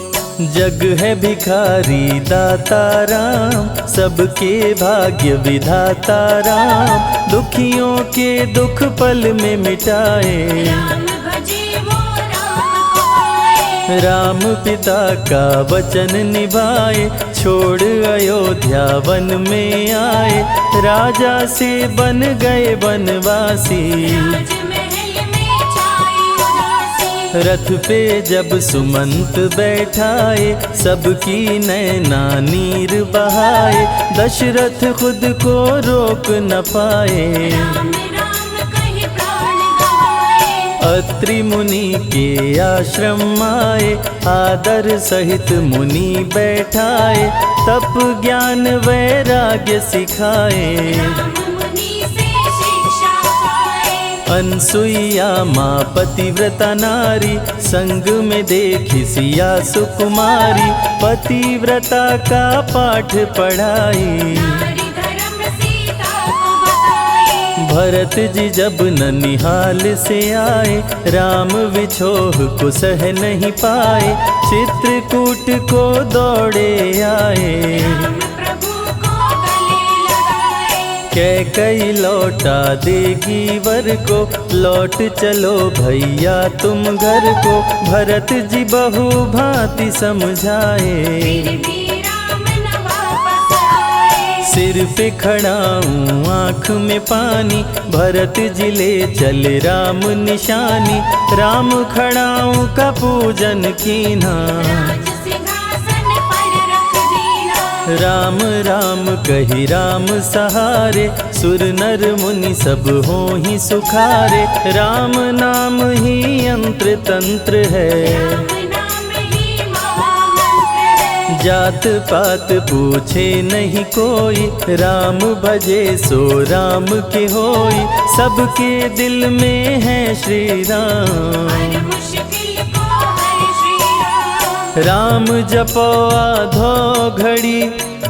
जग है भिखारी दाता राम, सबके भाग्य विधाता राम। दुखियों के दुख पल में मिटाए, राम भजे वो राम को पाए। राम पिता का वचन निभाए। छोड़ अयोध्या वन में आए, राजा से बन गए वनवासी। राजमहल में छाई उदासी। रथ पे जब सुमंत बैठाए, सबकी नैना नीर बहाए, दशरथ खुद को रोक न पाए। राम राम कहि प्राण गवाए। अत्रि मुनि के आश्रम आए, आदर सहित मुनि बैठाए, तप ज्ञान वैराग्य सिखाए। राम मुनि से शिक्षा पाए। अनसुईया माँ पतिव्रता नारी, संग में देखी सिया सुकुमारी, पतिव्रता का पाठ पढ़ाई। नारी धर्म सीता को बताए। भरत जी जब ननिहाल से आए, राम विछोह को सह नहीं पाए, चित्रकूट को दौड़े आए। राम प्रभु को गले लगाए। कैकई लौटा देगी वर को, लौट चलो भैया तुम घर को, भरत जी बहु भांति समझाए। फिर भी राम न वापस आए। सिर पे खड़ाऊं आँख में पानी, भरत जी ले चले राम निशानी, राम खड़ाऊं का पूजन कीना। राज सिंहासन पर रख दीना। राम राम कहि राम सहारे, सुर नर मुनि सब होहि सुखारे, राम नाम ही यंत्र तंत्र है। राम नाम ही महामंत्र है। जात पात पूछे नहीं कोई, राम भजे सो राम के होई, सबके दिल में है श्री राम। हर मुश्किल को हर श्री राम। राम जपो आधो घड़ी,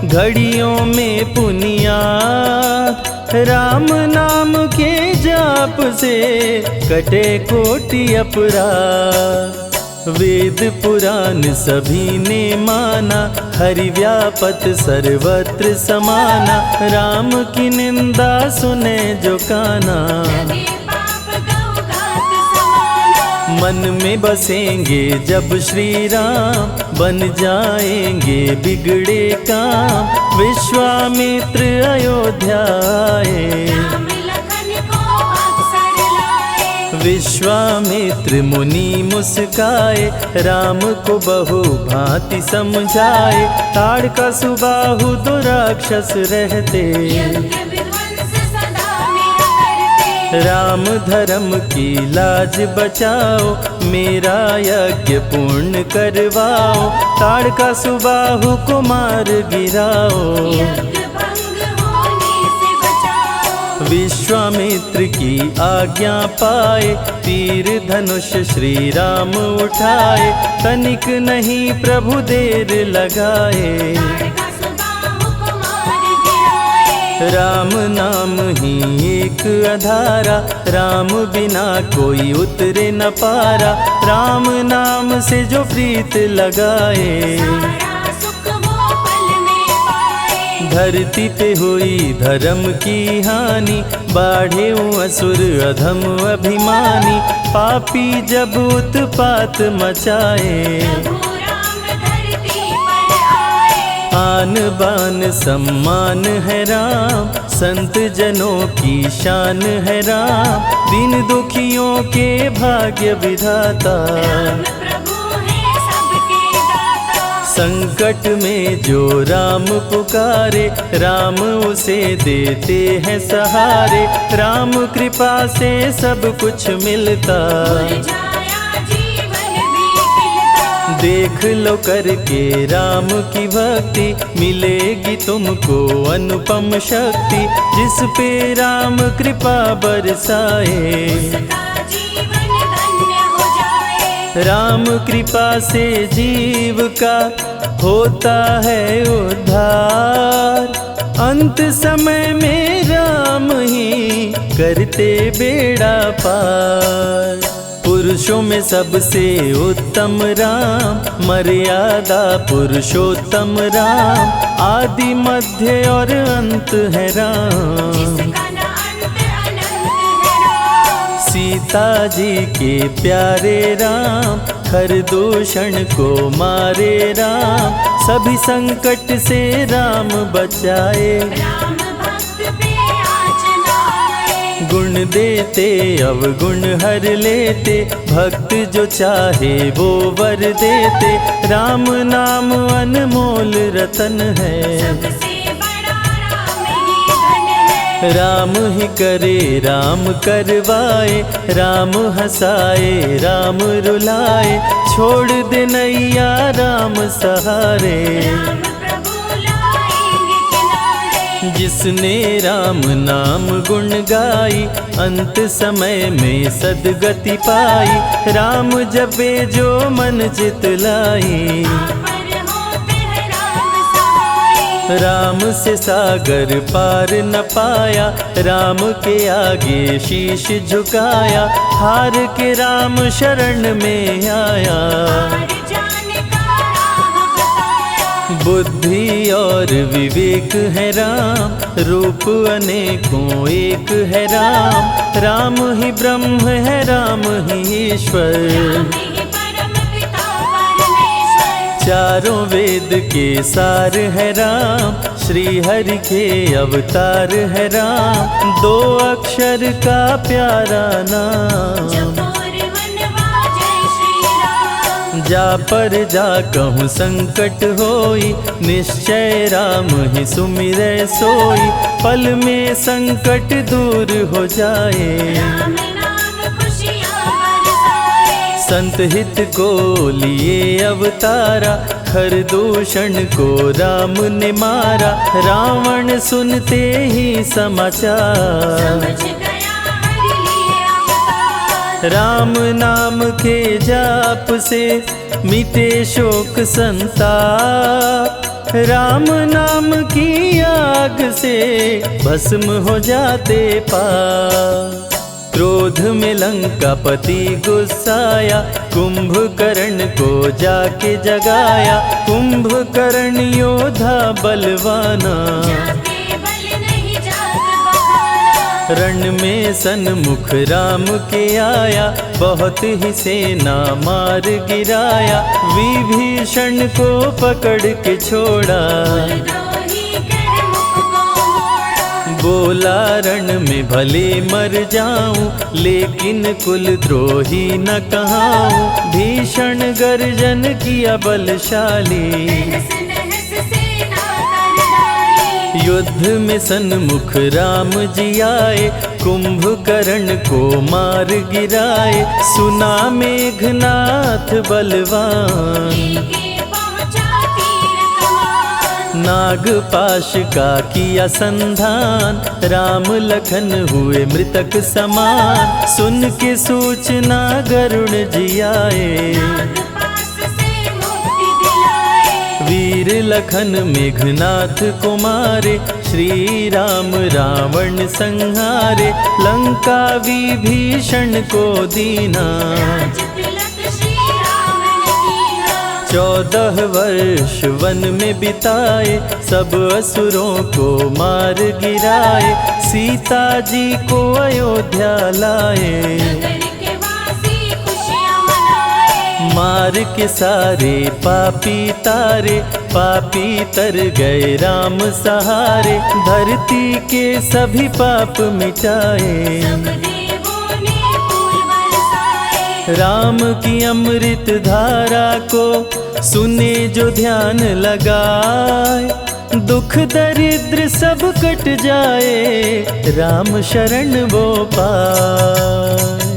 घड़ियों में पुनियाद, राम नाम के जाप से कटे कोटि अपराध। वेद पुराण सभी ने माना, हरि व्यापत सर्वत्र समाना, राम की निंदा सुने जो काना। लगे पाप गौ घात समाना। मन में बसेंगे जब श्री राम, बन जाएंगे बिगड़े काम, विश्वामित्र अयोध्या आए। राम लखन को अवसर लाए। विश्वामित्र मुनि मुस्काए, राम को बहु भांति समझाए, ताड़का सुबाहु दो राक्षस रहते, यज्ञ विध्वंस सदा मेरा करते। राम धर्म की लाज बचाओ, मेरा यज्ञ पूर्ण करवाओ, ताड़का सुबाहु को मार गिराओ। यज्ञ भंग होने से बचाओ। विश्वामित्र की आज्ञा पाए, तीर धनुष श्री राम उठाए, तनिक नहीं प्रभु देर लगाए। ताड़का सुबाहु को मार गिराए। राम नाम ही एक आधारा, राम बिना कोई उतरे न पारा, राम नाम से जो प्रीत लगाए। सारा सुख वो पल में पाए। धरती पे हुई धर्म की हानि, बाढ़े असुर अधम अभिमानी, पापी जब उत्पात मचाए। प्रभु राम धरती पर आए। आन बान सम्मान है राम, संत जनों की शान है राम, दीन दुखियों के भाग्य विधाता। राम प्रभु है सबके दाता। संकट में जो राम पुकारे, राम उसे देते हैं सहारे, राम कृपा से सब कुछ मिलता। मुरझाया जीवन भी खिलता। देख लो करके राम की भक्ति, मिलेगी तुमको अनुपम शक्ति, जिस पे राम कृपा बरसाए। उसका जीवन धन्य हो जाए। राम कृपा से जीव का होता है उद्धार, अंत समय में राम ही करते बेड़ा पार। पुरुषों में सबसे उत्तम राम, मर्यादा पुरुषोत्तम राम, आदि मध्य और अंत है राम। जिसका न अंत अनंत है राम। सीता जी के प्यारे राम, हर दूषण को मारे राम, सभी संकट से राम बचाए। राम भक्त पे आँच न आए। गुण देते अवगुण हर लेते, भक्त जो चाहे वो वर देते। राम नाम अनमोल रतन है, सबसे बड़ा राम ही धन है। राम ही करे राम करवाए, राम हंसाए राम रुलाए। छोड़ दे नैया राम सहारे, राम प्रभु लाएंगे किनारे। जिसने राम नाम गुण गाई, अंत समय में सदगति पाई। राम जपे जो मन चित लाई, अमर होते हैं राम सहाय। राम से सागर पार न पाया, राम के आगे शीश झुकाया। हार के राम शरण में आया, हार जाने का राह बताया। बुद्धि और विवेक है राम, रूप अनेकों एक है राम। राम ही ब्रह्म है राम ही ईश्वर, राम ही परम पिता परमेश्वर। चारों वेद के सार है राम, श्री हरि के अवतार है राम। दो अक्षर का प्यारा नाम, जपोर वनवा जय श्री राम। जा पर जा कहूँ संकट होई, निश्चय राम ही सुमिरै सोई। पल में संकट दूर हो जाए, राम नाम खुशियाँ बरसाए। संत हित को लिए अवतारा, खर दूषण को राम ने मारा। रावण सुनते ही समाचार, समझ गया हरि लिए अवतार। राम नाम के जाप से मिटे शोक संताप। राम नाम की आग से भस्म हो जाते पाप। क्रोध में लंकापति गुस्साया, कुंभकर्ण को जाके जगाया। कुंभकर्ण योद्धा बलवाना, जाके बल नहीं जाग बहाना। रण में सन्मुख राम के आया, बहुत ही सेना मार गिराया। विभीषण को पकड़ के छोड़ा, द्रोही कर मुख को मोड़ा। बोला रण में भले मर जाऊं, लेकिन कुल द्रोही न कहाऊं। भीषण गर्जन किया बलशाली, तहस नहस सेना कर डाली। युद्ध में सन्मुख राम जी आए, कुंभकर्ण को मार गिराए। सुना मेघनाथ बलवान, लेके पहुंचा तीर कमान। नागपाश का किया संधान, राम लखन हुए मृतक समान। सुन के सूचना गरुण जी आए, नागपाश से मुक्ति दिलाए। वीर लखन मेघनाथ को मारे। श्री राम रावण संहारे, लंका विभीषण को दीना। राज तिलक श्री राम ने कीना। 14 वर्ष वन में बिताए, सब असुरों को मार गिराए। सीता जी को अयोध्या लाए, नगर के वासी खुशियाँ मनाए। मार के सारे पापी तारे। पापी तर गए राम सहारे, धरती के सभी पाप मिटाए। सब देवों ने फूल बरसाए। राम की अमृत धारा को सुने जो ध्यान लगाए। दुख दरिद्र सब कट जाए, राम शरण वो पाए।